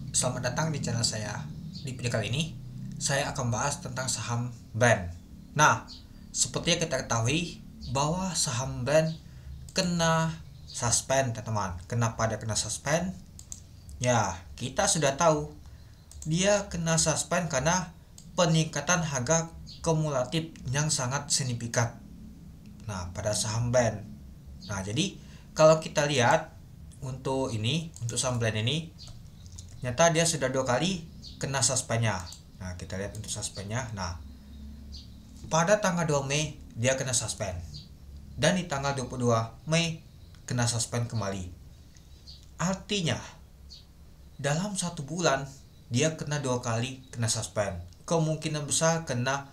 Selamat datang di channel saya. Di video kali ini, saya akan bahas tentang saham BAN. Nah, seperti yang kita ketahui bahwa saham BAN kena suspend, teman-teman. Kenapa dia kena suspend? Ya, kita sudah tahu. Dia kena suspend karena peningkatan harga kumulatif yang sangat signifikan. Nah, pada saham BAN. Nah, jadi kalau kita lihat untuk saham BAN ini, nyata dia sudah 2 kali kena suspendnya. Nah, kita lihat untuk suspendnya. Nah, pada tanggal 2 Mei dia kena suspend. Dan di tanggal 22 Mei kena suspend kembali. Artinya, dalam 1 bulan dia kena 2 kali kena suspend. Kemungkinan besar kena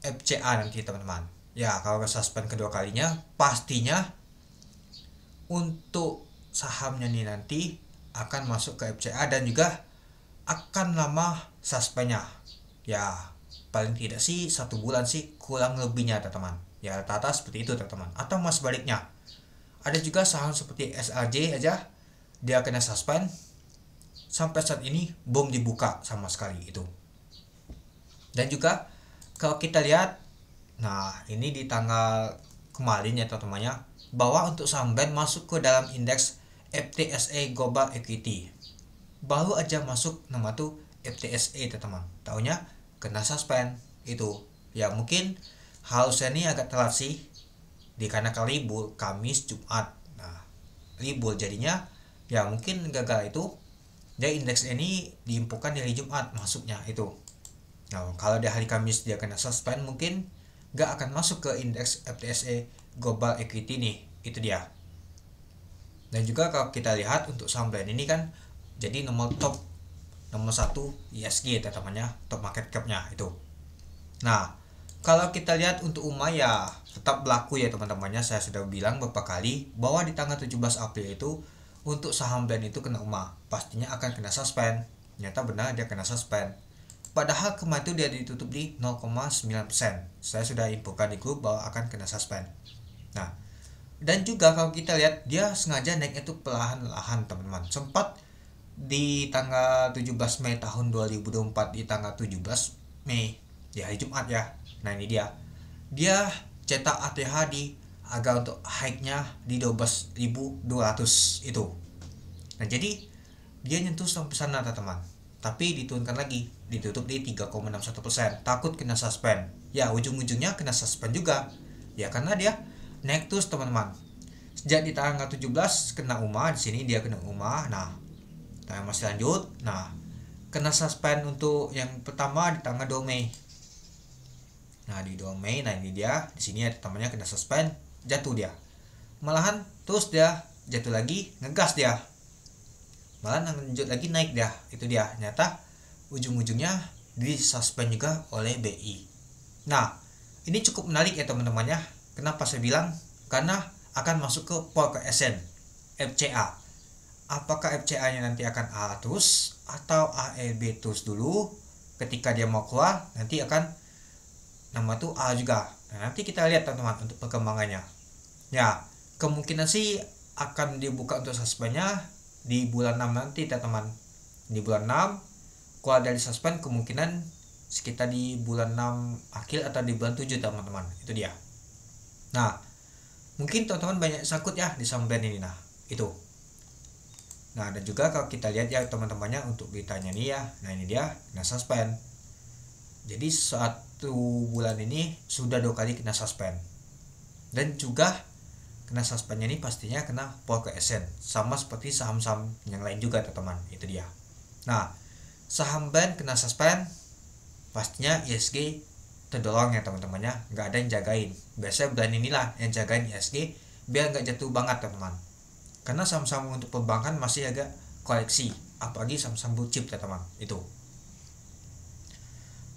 FCA nanti, teman-teman. Ya, kalau suspend kedua kalinya, pastinya untuk sahamnya nih nanti akan masuk ke FCA dan juga akan lama suspendnya. Ya, paling tidak sih 1 bulan sih, kurang lebihnya, teman-teman. Ya, rata-rata seperti itu, teman-teman. Atau mas baliknya, ada juga saham seperti SRJ aja dia kena suspend, sampai saat ini belum dibuka sama sekali itu. Dan juga kalau kita lihat, nah ini di tanggal kemarin ya teman-temannya, bahwa untuk saham BAN masuk ke dalam indeks FTSE Global Equity. Baru aja masuk nama tuh FTSE, teman-teman. Taunya kena suspend itu. Ya mungkin harusnya ini agak telat sih, dikarenakan libur Kamis Jumat. Nah, libur jadinya ya mungkin gagal itu. Jadi indeks ini diinfokan di hari Jumat masuknya itu. Nah, kalau di hari Kamis dia kena suspend, mungkin gak akan masuk ke indeks FTSE Global Equity nih. Itu dia. Dan juga kalau kita lihat untuk saham BAN ini kan jadi nomor 1 ISG teman-temannya, top market cap-nya itu. Nah, kalau kita lihat untuk UMA ya tetap berlaku ya teman-temannya. Saya sudah bilang beberapa kali bahwa di tanggal 17 April itu untuk saham BAN itu kena UMA, pastinya akan kena suspend. Ternyata benar dia kena suspend. Padahal kemarin itu dia ditutup di 0,9%. Saya sudah infokan di grup bahwa akan kena suspend. Nah, dan juga kalau kita lihat dia sengaja naiknya itu perlahan-lahan, teman-teman. Sempat di tanggal 17 Mei tahun 2024, di tanggal 17 Mei di hari Jumat ya. Nah, ini dia. Dia cetak ATH di agak untuk high-nya di 12.200 itu. Nah, jadi dia nyentuh sampai sana, teman-teman. Tapi diturunkan lagi, ditutup di 3,61%. Takut kena suspend. Ya, ujung-ujungnya kena suspend juga. Ya, karena dia naik terus, teman-teman. Sejak di tanggal 17 kena UMA, di sini dia kena UMA. Nah, tanggal masih lanjut. Nah, kena suspend untuk yang pertama di tanggal 2 Mei. Nah, di 2 Mei, nah ini dia. Di sini ada temannya kena suspend, jatuh dia. Malahan terus dia jatuh lagi, ngegas dia. Malahan lanjut lagi naik dia. Itu dia. Nyata ujung-ujungnya disuspend juga oleh BI. Nah, ini cukup menarik ya teman-temannya. Kenapa saya bilang? Karena akan masuk ke forecast FCA. Apakah FCA-nya nanti akan A terus atau AEB terus dulu? Ketika dia mau keluar, nanti akan nama tuh A juga. Nah, nanti kita lihat teman-teman untuk perkembangannya. Ya, kemungkinan sih akan dibuka untuk suspendnya di bulan 6 nanti, teman-teman. Di bulan 6 keluar dari suspend kemungkinan sekitar di bulan 6 akhir atau di bulan 7, teman-teman. Itu dia. Nah, mungkin teman-teman banyak sangkut ya di saham BAN ini. Nah, itu. Nah, dan juga kalau kita lihat ya teman-temannya untuk beritanya nih ya. Nah, ini dia kena suspend. Jadi 1 bulan ini sudah 2 kali kena suspend. Dan juga kena suspendnya ini pastinya kena forecast, sama seperti saham-saham yang lain juga, teman-teman. Itu dia. Nah, saham BAN kena suspend, pastinya ISG terdorong ya teman-temannya. Nggak ada yang jagain. Biasanya bulan inilah yang jagain ISG biar nggak jatuh banget, teman-teman. Karena saham-saham untuk perbankan masih agak koleksi, apalagi saham-saham blue chip, teman-teman. Itu.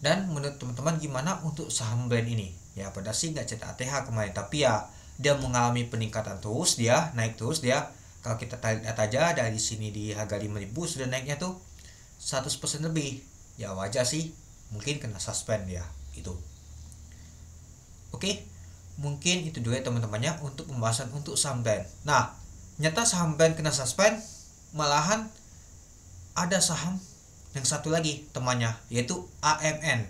Dan menurut teman-teman gimana untuk saham BAN ini? Ya pada sih nggak cetak ATH kemarin, tapi ya dia mengalami peningkatan terus, dia naik terus dia. Kalau kita lihat aja dari sini di harga 5.000 sudah naiknya tuh 100% lebih. Ya wajar sih, mungkin kena suspend ya itu. Oke, mungkin itu dulu ya teman-temannya untuk pembahasan untuk saham BAN. Nah, nyata saham BAN kena suspend, malahan ada saham yang satu lagi temannya, yaitu AMN.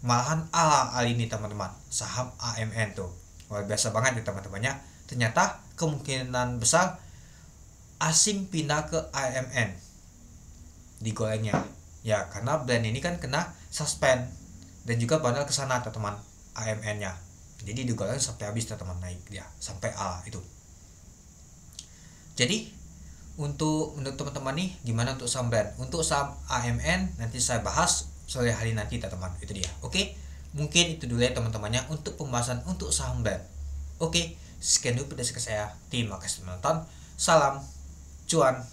Malahan ala ini teman-teman, saham AMN tuh luar biasa banget ya teman-temannya. Ternyata kemungkinan besar asing pindah ke AMN digorengnya ya, karena brand ini kan kena suspend dan juga panel ke sana teman AMN nya, jadi digoreng sampai habis teman, naik dia sampai A itu. Jadi untuk teman-teman nih gimana untuk saham brand, untuk saham AMN nanti saya bahas sore hari nanti teman, itu dia. Oke, mungkin itu dulu ya teman-temannya untuk pembahasan untuk saham brand. Oke, sekian dulu dari saya, terima kasih menonton, salam cuan.